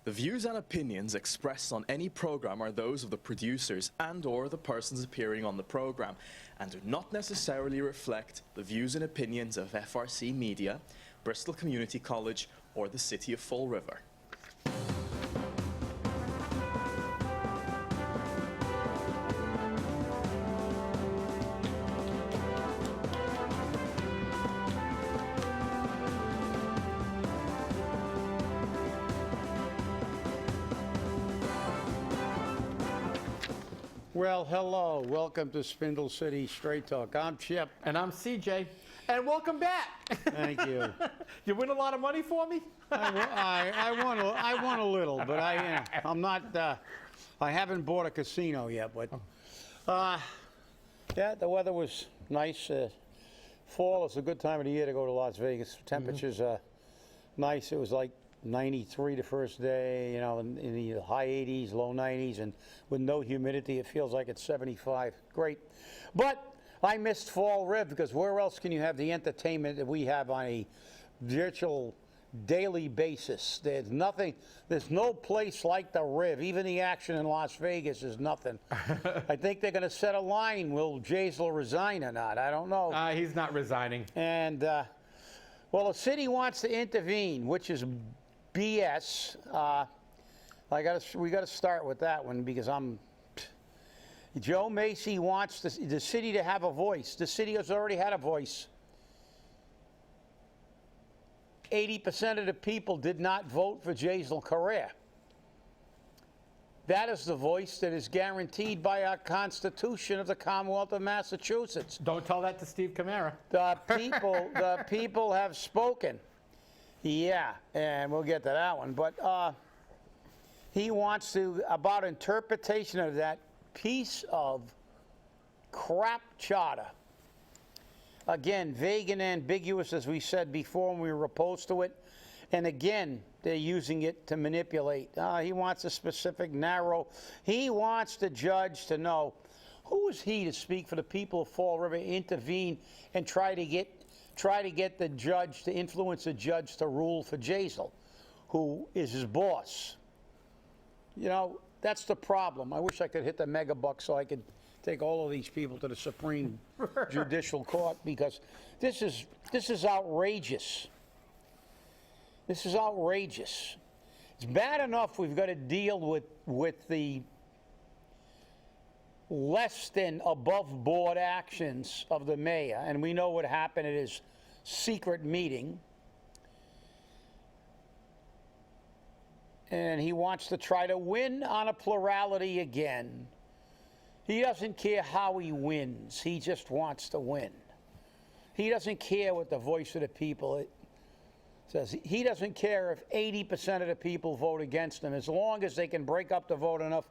The views and opinions expressed on any program are those of the producers and/or the persons appearing on the program, and do not necessarily reflect the views and opinions of FRC Media, Bristol Community College, or the City of Fall River. Well, hello. Welcome to Spindle City Straight Talk. I'm Chip. And I'm CJ. And welcome back. Thank you. You win a lot of money for me? I won a little, but I'm not. I haven't bought a casino yet, but yeah, the weather was nice. Fall is a good time of the year to go to Las Vegas. Temperatures are nice. It was like 93 the first day, you know, in the high 80s, low 90s, and with no humidity, it feels like it's 75. Great. But I missed Fall Riv because where else can you have the entertainment that we have on a virtual daily basis? There's nothing, there's no place like the Riv. Even the action in Las Vegas is nothing. I think they're going to set a line. Will Jasiel resign or not? I don't know. He's not resigning. And, well, the city wants to intervene, which is BS. We got to start with that one because Joe Macy wants the city to have a voice. The city has already had a voice. 80% of the people did not vote for Jasiel Correia. That is the voice that is guaranteed by our Constitution of the Commonwealth of Massachusetts. Don't tell that to Steve Camara. The people have spoken. Yeah, and we'll get to that one. But he wants to, about interpretation of that piece of crap charter. Again, vague and ambiguous, as we said before when we were opposed to it. And again, they're using it to manipulate. He wants a specific, narrow. He wants the judge to know who is he to speak for the people of Fall River, intervene, and try to get the judge, to influence the judge to rule for Jasiel, who is his boss. You know, that's the problem. I wish I could hit the mega buck so I could take all of these people to the Supreme Judicial Court, because this is outrageous. This is outrageous. It's bad enough we've got to deal with the less than above board actions of the mayor, and we know what happened at his secret meeting. And he wants to try to win on a plurality again. He doesn't care how he wins. He just wants to win. He doesn't care what the voice of the people says. He doesn't care if 80% of the people vote against him, as long as they can break up the vote enough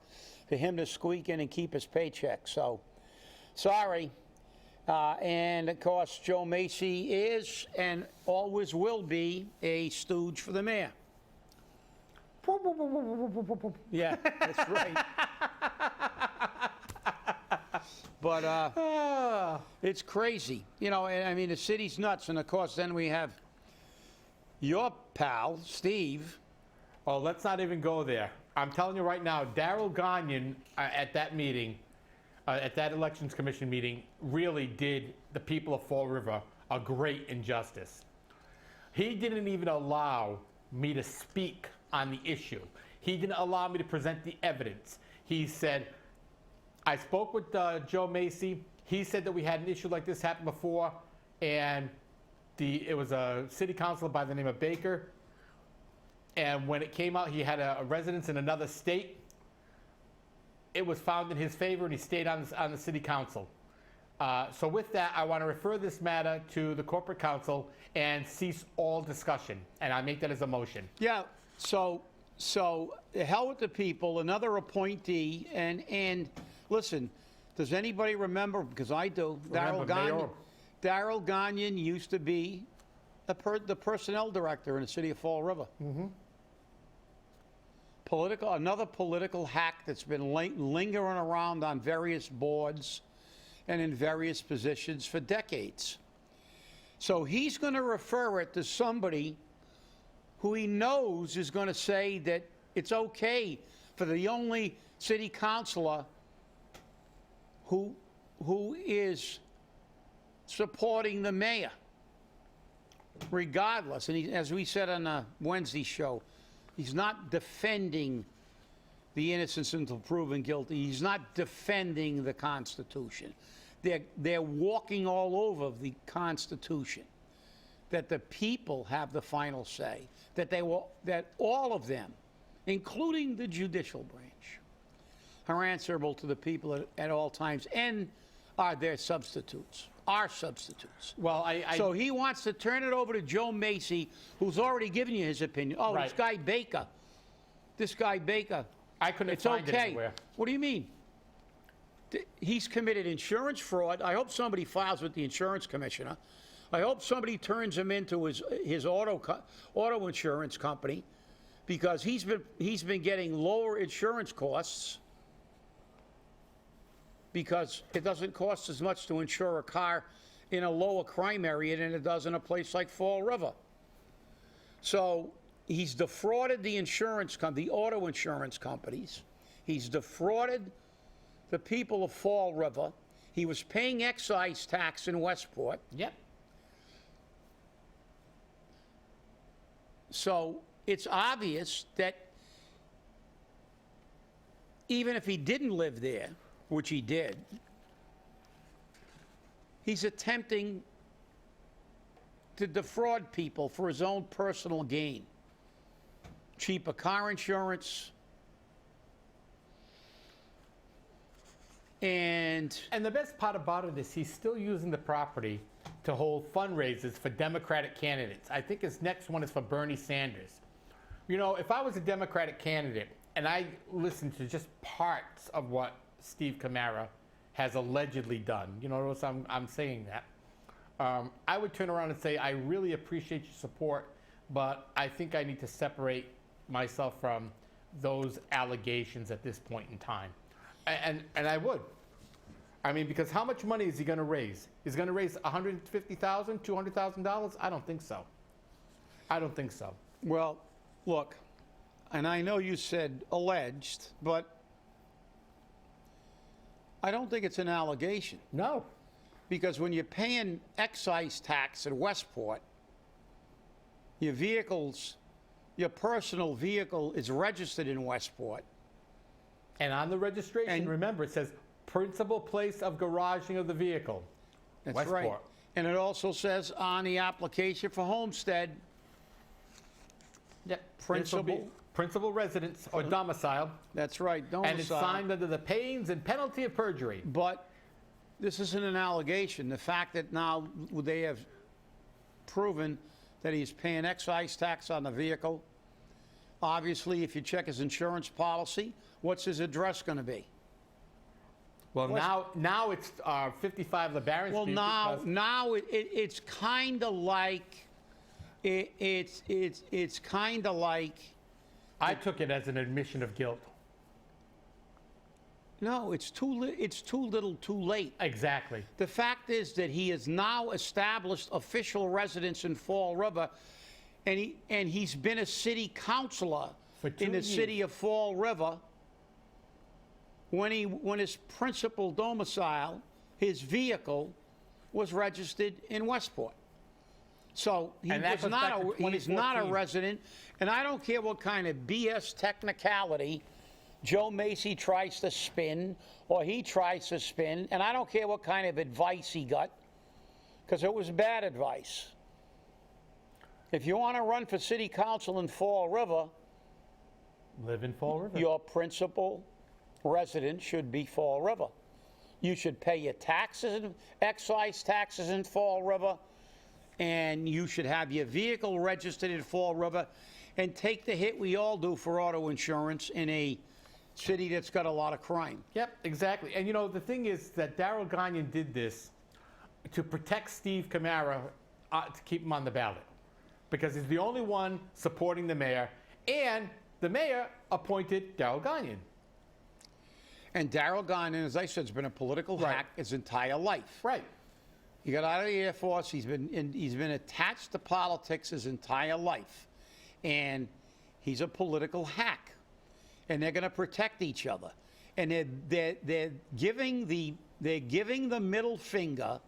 for him to squeak in and keep his paycheck. So, sorry. And, of course, Joe Macy is and always will be a stooge for the mayor. Yeah, that's right. But it's crazy. You know, I mean, the city's nuts. And, of course, then we have your pal, Steve. Oh, let's not even go there. I'm telling you right now, Darrell Gagnon at that meeting, at that Elections Commission meeting, really did the people of Fall River a great injustice. He didn't even allow me to speak on the issue. He didn't allow me to present the evidence. He said, I spoke with Joe Macy. He said that we had an issue like this happen before, and it was a city councilor by the name of Baker. And when it came out, he had a residence in another state. It was found in his favor, and he stayed on the city council. So with that, I want to refer this matter to the corporate council and cease all discussion. And I make that as a motion. Yeah. So the hell with the people. Another appointee. And listen, does anybody remember? Because I do. Darrell Gagnon used to be the personnel director in the city of Fall River. Mm-hmm. Another political hack that's been lingering around on various boards and in various positions for decades. So he's going to refer it to somebody who he knows is going to say that It's okay for the only city councilor who is supporting the mayor, regardless. And as we said on the Wednesday show, he's not defending the innocence until proven guilty. He's not defending the Constitution. They're walking all over the Constitution. That the people have the final say. That all of them, including the judicial branch, are answerable to the people at all times and are their substitutes. Our substitutes. Well, So he wants to turn it over to Joe Macy, who's already given you his opinion. Oh, Right. This guy Baker. I couldn't It's find it okay. anywhere. What do you mean? He's committed insurance fraud. I hope somebody files with the insurance commissioner. I hope somebody turns him into his auto insurance company, because he's been getting lower insurance costs because it doesn't cost as much to insure a car in a lower crime area than it does in a place like Fall River. So he's defrauded the auto insurance companies. He's defrauded the people of Fall River. He was paying excise tax in Westport. Yep. So it's obvious that even if he didn't live there, which he did, he's attempting to defraud people for his own personal gain. Cheaper car insurance. And the best part about it is he's still using the property to hold fundraisers for Democratic candidates. I think his next one is for Bernie Sanders. You know, if I was a Democratic candidate and I listened to just parts of what Steve Camara has allegedly done, you know, notice I'm saying that, I would turn around and say, I really appreciate your support, but I think I need to separate myself from those allegations at this point in time. And I would. I mean, because how much money is he going to raise? Is he going to raise $150,000, $200,000? I don't think so. I don't think so. well, look, and I know you said alleged, but I don't think it's an allegation. No. Because when you're paying excise tax at Westport, your personal vehicle is registered in Westport. And on the registration, And- remember, it says principal place of garaging of the vehicle. That's Westport. right. And it also says on the application for homestead, Yep. Principal- Principal residence or domicile. that's right, And it's domicile. signed under the pains and penalty of perjury. But this isn't an allegation. The fact that now they have proven that he's paying excise tax on the vehicle. Obviously, if you check his insurance policy, what's his address going to be? Well, now it's 55 LeBaron Well, Street. now, because- now it's kind of like it's kind of like I took it as an admission of guilt. no, it's too little, too late. Exactly. The fact is that he has now established official residence in Fall River, and he's been a city councilor For 2 in the years. city of Fall River. When his principal domicile, his vehicle, was registered in Westport. So And that goes back to he's not a 2014. resident, and I don't care what kind of BS technicality Joe Macy tries to spin, or he tries to spin, and I don't care what kind of advice he got, because it was bad advice. If you want to run for city council in Fall River, Live in Fall River. your principal residence should be Fall River. You should pay your taxes, excise taxes in Fall River, and you should have your vehicle registered in Fall River, and take the hit we all do for auto insurance in a city that's got a lot of crime. Yep, exactly. And you know, the thing is that Darrell Gagnon did this to protect Steve Camara, to keep him on the ballot. Because he's the only one supporting the mayor, and the mayor appointed Darrell Gagnon. And Darrell Gagnon, as I said, has been a political Right. hack his entire life. Right. He got out of the Air Force. He's been attached to politics his entire life, and he's a political hack. and they're going to protect each other. And they're giving the middle finger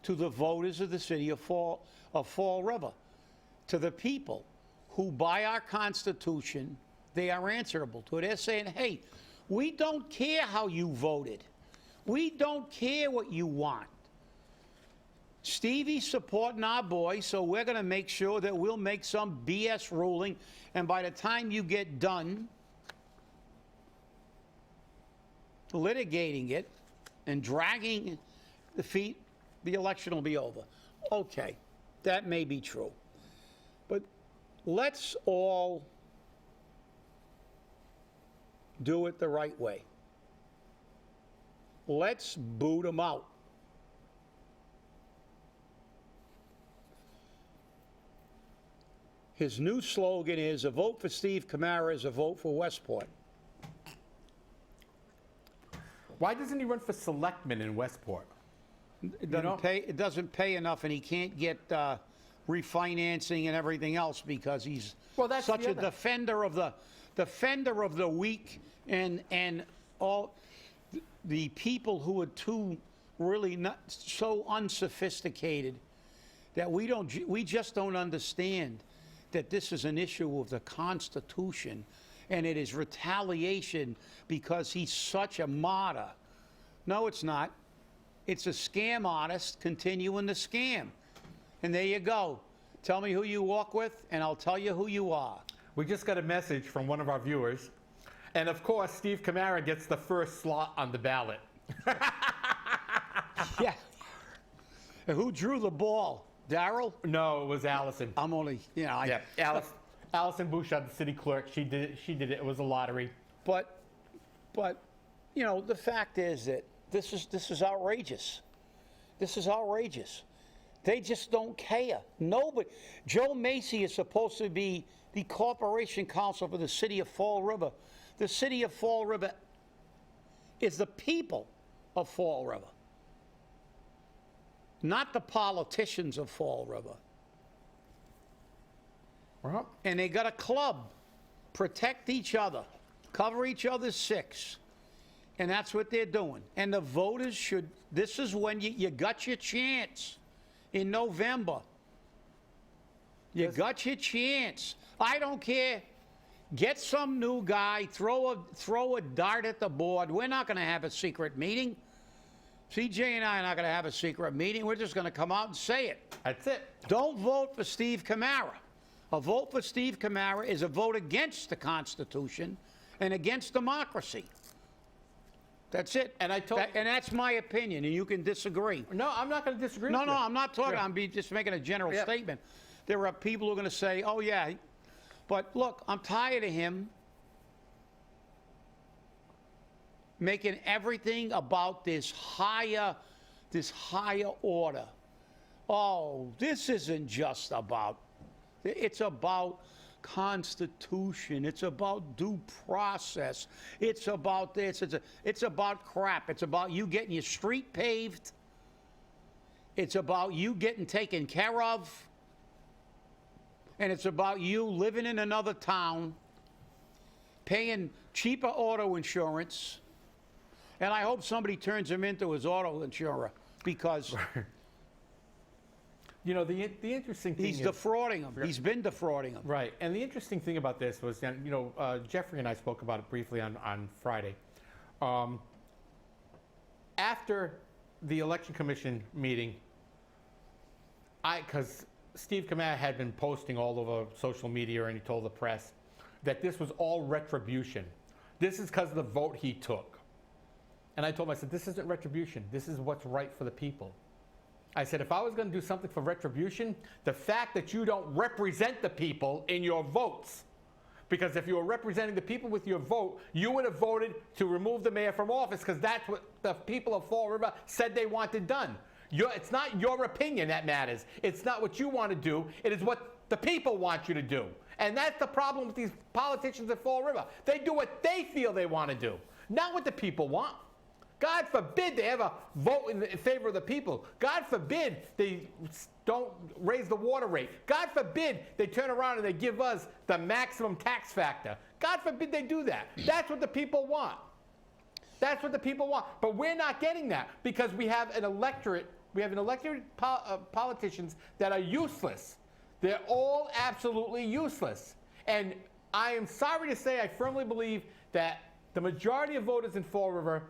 to the voters of the city of Fall River, to the people who, by our Constitution, they are answerable to. They're saying, hey, we don't care how you voted. We don't care what you want. Stevie's supporting our boy, so we're going to make sure that we'll make some BS ruling, and by the time you get done litigating it and dragging the feet, the election will be over. Okay, that may be true. But let's all do it the right way. Let's boot them out. His new slogan is, a vote for Steve Camara is a vote for Westport. Why doesn't he run for selectman in Westport? It doesn't pay enough, and he can't get refinancing and everything else because he's such a defender of the weak and all the people who are too really not so unsophisticated that we just don't understand that this is an issue of the Constitution, and it is retaliation because he's such a martyr. No, it's not. It's a scam artist continuing the scam. And there you go. Tell me who you walk with, and I'll tell you who you are. We just got a message from one of our viewers. And of course, Steve Camara gets the first slot on the ballot. Yeah. And who drew the ball? Darrell? No, it was Allison. I'm only, yeah, Allison Bouchard, the city clerk. She did it. It was a lottery. But the fact is that this is outrageous. This is outrageous. They just don't care. Nobody. Joe Macy is supposed to be the corporation counsel for the city of Fall River. The city of Fall River is the people of Fall River, not the politicians of Fall River. Well, and they got a club. Protect each other. Cover each other's six. And that's what they're doing. And the voters should, this is when you got your chance in November. You got your chance. I don't care. Get some new guy, throw a dart at the board. We're not going to have a secret meeting. CJ and I are not going to have a secret meeting. We're just going to come out and say it. That's it. Don't vote for Steve Camara. A vote for Steve Camara is a vote against the Constitution and against democracy. That's it. And and that's my opinion, and you can disagree. No, I'm not going to disagree with you. No, I'm not talking. I'm just making a general statement. There are people who are going to say, oh, yeah. But look, I'm tired of him making everything about this higher order. Oh, this isn't just about, it's about Constitution. It's about due process. It's about this. It's about crap. It's about you getting your street paved. It's about you getting taken care of. And it's about you living in another town, paying cheaper auto insurance. And I hope somebody turns him into his auto insurer because the interesting thing he's defrauding him. He's been defrauding him. Right. And the interesting thing about this was, Jeffrey and I spoke about it briefly on Friday. After the Election Commission meeting, because Steve Camara had been posting all over social media, and he told the press that this was all retribution. This is because of the vote he took. And I told him, I said, this isn't retribution. This is what's right for the people. I said, if I was going to do something for retribution, the fact that you don't represent the people in your votes, because if you were representing the people with your vote, you would have voted to remove the mayor from office because that's what the people of Fall River said they wanted done. It's not your opinion that matters. It's not what you want to do. It is what the people want you to do. And that's the problem with these politicians at Fall River. They do what they feel they want to do, not what the people want. God forbid they ever vote in favor of the people. God forbid they don't raise the water rate. God forbid they turn around and they give us the maximum tax factor. God forbid they do that. That's what the people want. That's what the people want. But we're not getting that because we have an electorate. We have an electorate politicians that are useless. They're all absolutely useless. And I am sorry to say, I firmly believe that the majority of voters in Fall River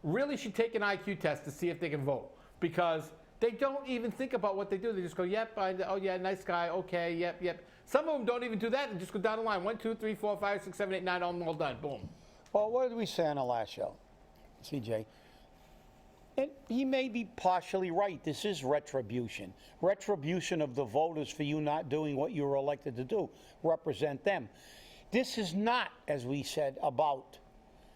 really should take an IQ test to see if they can vote, because they don't even think about what they do. They just go, yep, oh yeah, nice guy, okay, yep. Some of them don't even do that and just go down the line. 1, 2, 3, 4, 5, 6, 7, 8, 9, all done, boom. Well, what did we say on the last show, CJ? And he may be partially right. This is retribution. Retribution of the voters for you not doing what you were elected to do. Represent them. This is not, as we said, about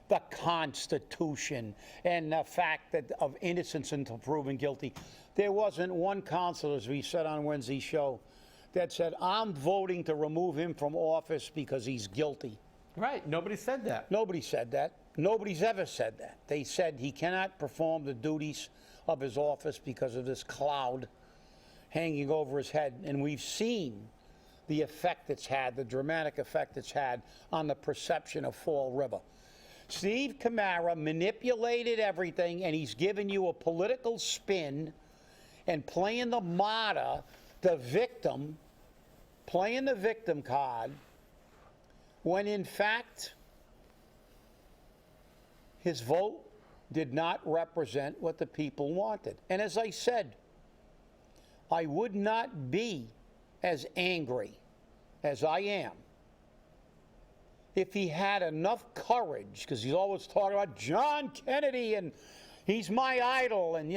the Constitution and the fact that of innocence until proven guilty. There wasn't one councilor, as we said on Wednesday's show, that said, I'm voting to remove him from office because he's guilty. Right, nobody said that. Nobody said that. Nobody's ever said that. They said he cannot perform the duties of his office because of this cloud hanging over his head. And we've seen the effect it's had, the dramatic effect it's had on the perception of Fall River. Steve Camara manipulated everything, and he's given you a political spin and playing the martyr, the victim, playing the victim card, when in fact his vote did not represent what the people wanted. And as I said, I would not be as angry as I am if he had enough courage, because he's always talking about John Kennedy and he's my idol, and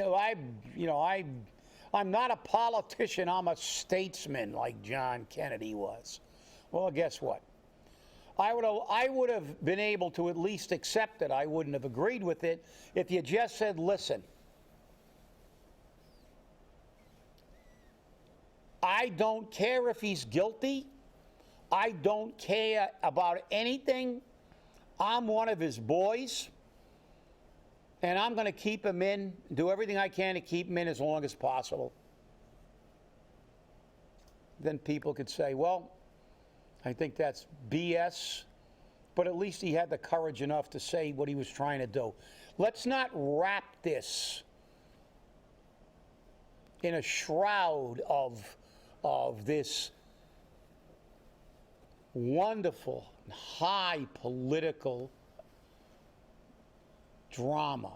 I'm not a politician, I'm a statesman like John Kennedy was. Well, guess what? I would have been able to at least accept it. I wouldn't have agreed with it if you just said, listen, I don't care if he's guilty. I don't care about anything. I'm one of his boys, and I'm going to keep him in, do everything I can to keep him in as long as possible. Then people could say, well, I think that's BS, but at least he had the courage enough to say what he was trying to do. Let's not wrap this in a shroud of this wonderful, high political drama.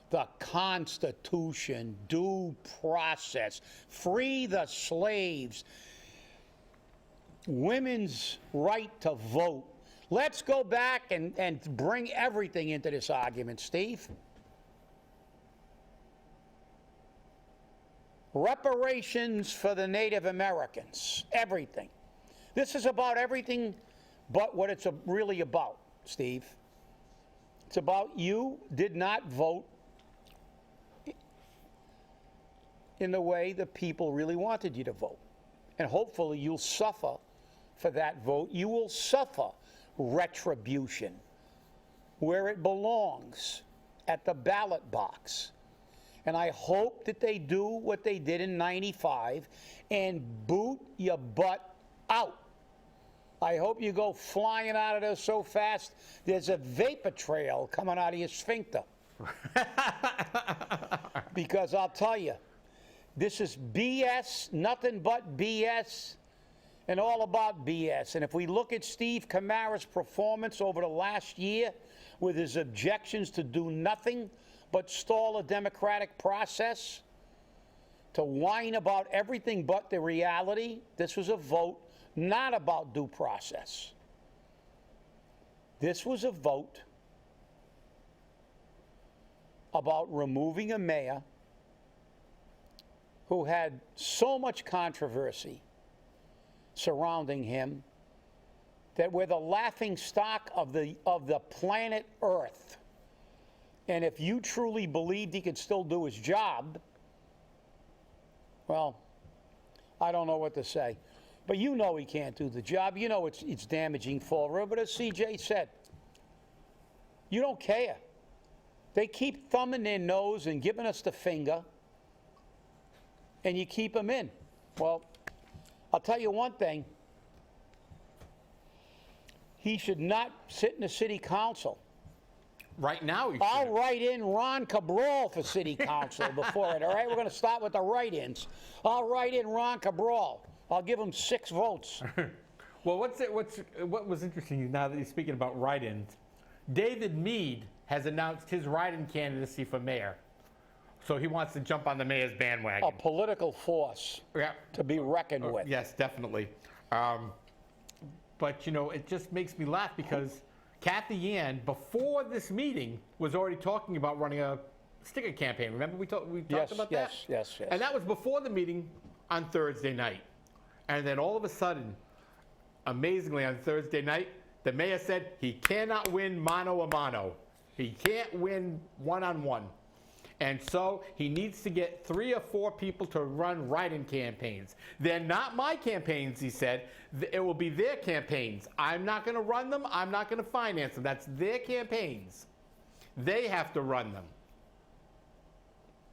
The Constitution, due process, free the slaves, women's right to vote. Let's go back and bring everything into this argument, Steve. Reparations for the Native Americans, everything. This is about everything but what it's really about, Steve. It's about you did not vote in the way the people really wanted you to vote. And hopefully you'll suffer for that vote. You will suffer retribution where it belongs, at the ballot box. And I hope that they do what they did in '95 and boot your butt out. I hope you go flying out of there so fast there's a vapor trail coming out of your sphincter. Because I'll tell you, this is BS, nothing but BS, and all about BS. And if we look at Steve Camara's performance over the last year with his objections to do nothing but stall a democratic process, to whine about everything but the reality, this was a vote not about due process. This was a vote about removing a mayor who had so much controversy surrounding him that we're the laughing stock of the planet Earth. And if you truly believed he could still do his job, well, I don't know what to say. But you know he can't do the job. You know it's damaging Fall River. But as CJ said, you don't care. They keep thumbing their nose and giving us the finger, and you keep them in. Well, I'll tell you one thing. He should not sit in the city council. Right now, he I'll should. write in Ron Cabral for city council before it, all right? We're going to start with the write-ins. I'll write in Ron Cabral. I'll give him 6 votes. Well, what was interesting now that you're speaking about write-ins, David Meade has announced his write-in candidacy for mayor. So he wants to jump on the mayor's bandwagon. A political force Yeah. to be reckoned with. Yes, definitely. But, you know, it just makes me laugh because Kathy Ann, before this meeting, was already talking about running a sticker campaign. Remember we talked about that? Yes. And that was before the meeting on Thursday night. And then all of a sudden, amazingly, on Thursday night, the mayor said he cannot win mano a mano. He can't win one-on-one. And so he needs to get 3 or 4 people to run write-in campaigns. They're not my campaigns, he said. It will be their campaigns. I'm not going to run them. I'm not going to finance them. That's their campaigns. They have to run them.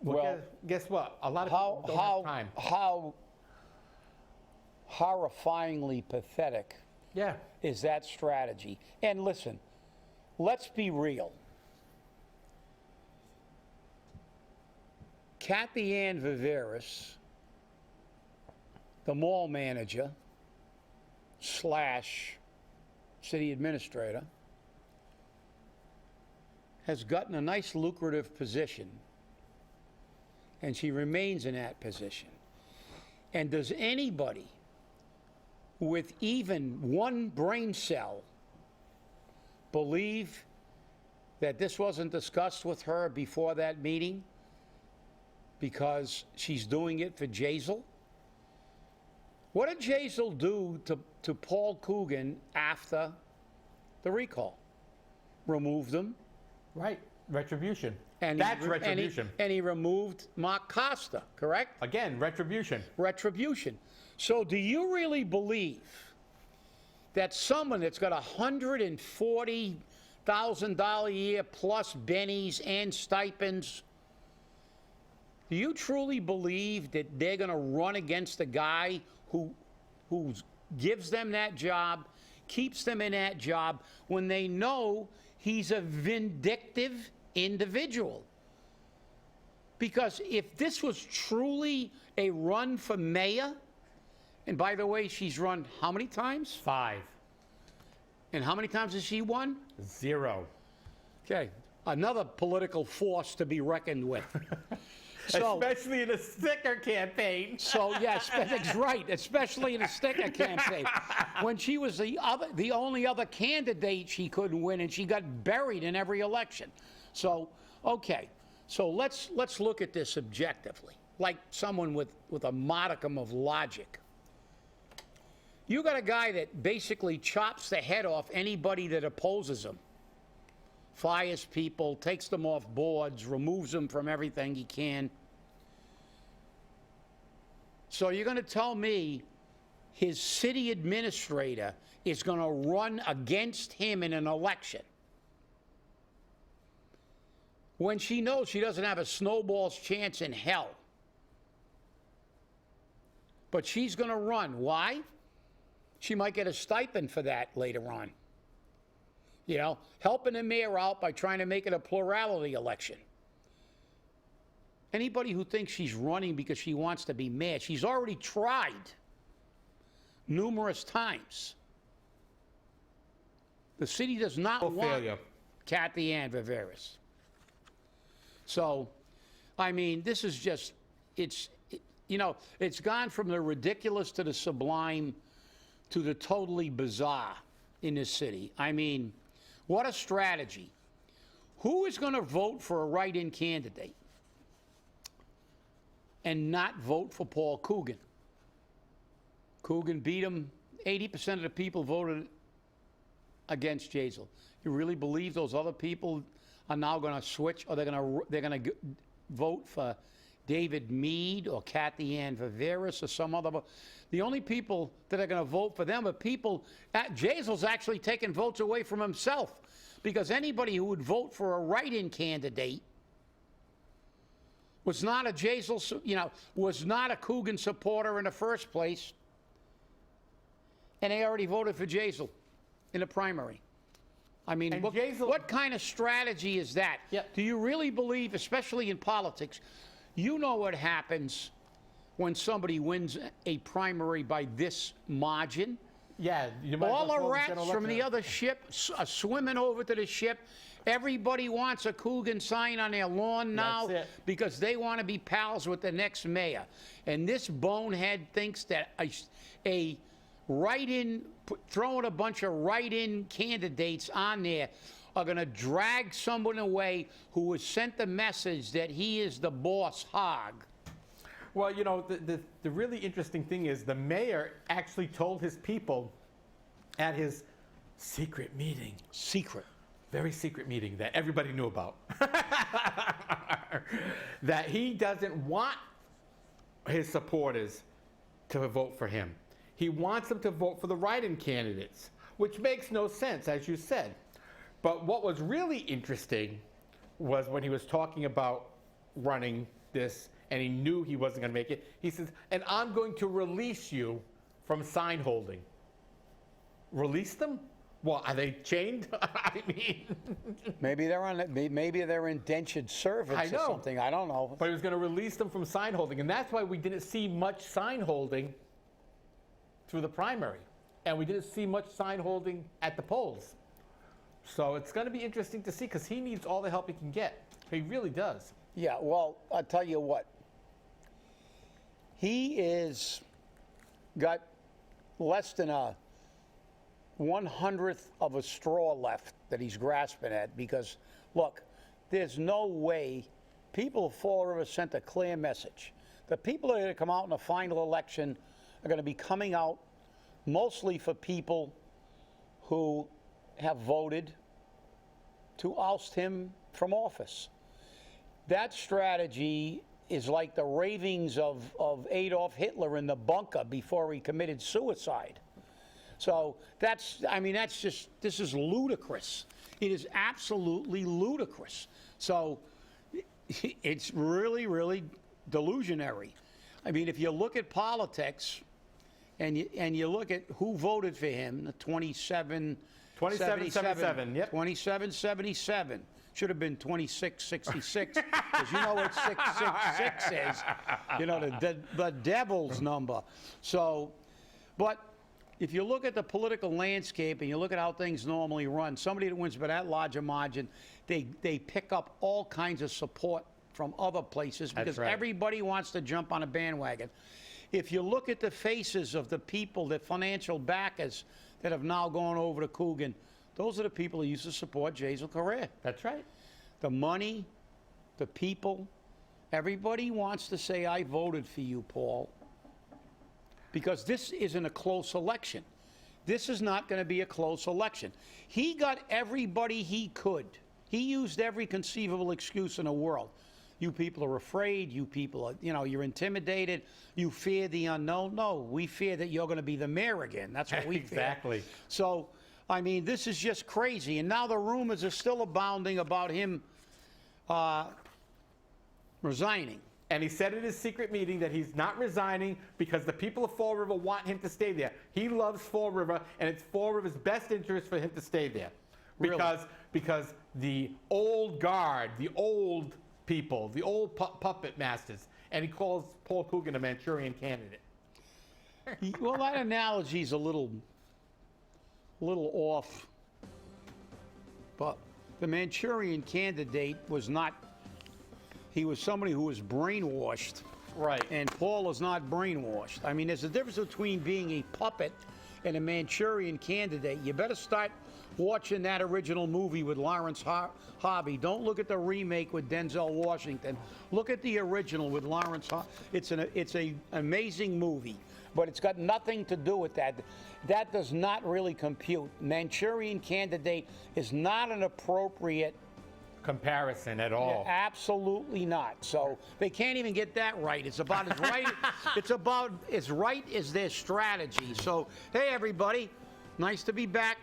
Well, guess what? A lot of people don't have time. How horrifyingly pathetic is that strategy? And listen, let's be real. Kathy Ann Viveris, the mall manager / city administrator, has gotten a nice lucrative position, and she remains in that position. And does anybody with even one brain cell believe that this wasn't discussed with her before that meeting? Because she's doing it for Jasiel? What did Jasiel do to Paul Coogan after the recall? Removed him. Right. Retribution. And That's retribution. And he removed Mark Costa, correct? Again, retribution. Retribution. So do you really believe that someone that's got $140,000 a year plus bennies and stipends, do you truly believe that they're going to run against a guy who gives them that job, keeps them in that job, when they know he's a vindictive individual? Because if this was truly a run for mayor, and by the way, she's run how many times? 5. And how many times has she won? 0. Okay, another political force to be reckoned with. So, especially in a sticker campaign. So yes, that's right, especially in a sticker campaign. When she was the only other candidate she couldn't win, and she got buried in every election. So, okay, so let's look at this objectively, like someone with a modicum of logic. You got a guy that basically chops the head off anybody that opposes him. Fires people, takes them off boards, removes them from everything he can. So you're going to tell me his city administrator is going to run against him in an election when she knows she doesn't have a snowball's chance in hell? But she's going to run. Why? She might get a stipend for that later on. You know, helping the mayor out by trying to make it a plurality election. Anybody who thinks she's running because she wants to be mayor, she's already tried numerous times. The city does not want Kathy Ann Viveris. So, I mean, this is just, it's gone from the ridiculous to the sublime to the totally bizarre in this city. I mean, what a strategy. Who is going to vote for a write-in candidate and not vote for Paul Coogan? Coogan beat him. 80% of the people voted against Jasiel. You really believe those other people are now going to switch, or they're going to vote for David Meade or Kathy Ann Viveris or some other? The only people that are going to vote for them are people. Jasiel's actually taking votes away from himself, because anybody who would vote for a write-in candidate was not a Jasiel, was not a Coogan supporter in the first place, and they already voted for Jasiel in the primary. I mean, And what kind of strategy is that? Yep. Do you really believe, especially in politics, you know what happens when somebody wins a primary by this margin? Yeah, you might All as well the throw rats general from the election other ship are swimming over to the ship. Everybody wants a Coogan sign on their lawn now That's it. because they want to be pals with the next mayor. And this bonehead thinks that a write-in, throwing a bunch of write-in candidates on there are going to drag someone away who was sent the message that he is the boss hog. Well, the really interesting thing is the mayor actually told his people at his secret meeting, very secret meeting that everybody knew about, that he doesn't want his supporters to vote for him. He wants them to vote for the write-in candidates, which makes no sense, as you said. But what was really interesting was when he was talking about running this, and he knew he wasn't going to make it, he says, and I'm going to release you from sign holding. Release them? Well, are they chained? I mean... Maybe they're indentured servants or something. I don't know. But he was going to release them from sign holding, and that's why we didn't see much sign holding through the primary. And we didn't see much sign holding at the polls. So it's going to be interesting to see, because he needs all the help he can get. He really does. Yeah, well, I'll tell you what. He got less than a 1/100th of a straw left that he's grasping at, because, look, there's no way people of Fall River sent a clear message. The people that are going to come out in the final election are going to be coming out mostly for people who have voted to oust him from office. That strategy is like the ravings of Adolf Hitler in the bunker before he committed suicide. So this is ludicrous. It is absolutely ludicrous. So it's really, really delusionary. I mean, if you look at politics and you look at who voted for him, the 2777, yep. 2777. Should have been 2666, because you know what 666 is. The devil's number. So, but if you look at the political landscape and you look at how things normally run, somebody that wins by that large a margin, they pick up all kinds of support from other places, because everybody wants to jump on a bandwagon. If you look at the faces of the people, the financial backers that have now gone over to Coogan, those are the people who used to support Jasiel Correia. That's right. The money, the people, everybody wants to say, I voted for you, Paul. Because this isn't a close election. This is not going to be a close election. He got everybody he could. He used every conceivable excuse in the world. You people are afraid. You people are, you're intimidated. You fear the unknown. No, we fear that you're going to be the mayor again. That's what we fear. Exactly. So, I mean, this is just crazy. And now the rumors are still abounding about him resigning. And he said at his secret meeting that he's not resigning because the people of Fall River want him to stay there. He loves Fall River, and it's Fall River's best interest for him to stay there. Because the old guard, the old people, the old puppet masters, and he calls Paul Coogan a Manchurian candidate. Well, that analogy's a little off. But the Manchurian candidate was not, he was somebody who was brainwashed. Right. And Paul is not brainwashed. I mean, there's a difference between being a puppet and a Manchurian candidate. You better start watching that original movie with Lawrence Harvey. Don't look at the remake with Denzel Washington. Look at the original with Lawrence Harvey. It's an amazing movie, but it's got nothing to do with that. That does not really compute. Manchurian candidate is not an appropriate comparison at all. Yeah, absolutely not. So they can't even get that right. It's about as right. It's about as right as their strategy. So hey, everybody, nice to be back.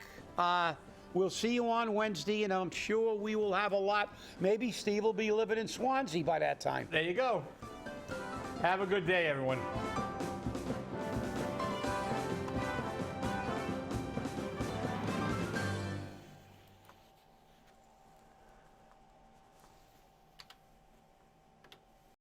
We'll see you on Wednesday, and I'm sure we will have a lot. Maybe Steve will be living in Swansea by that time. There you go. Have a good day, everyone.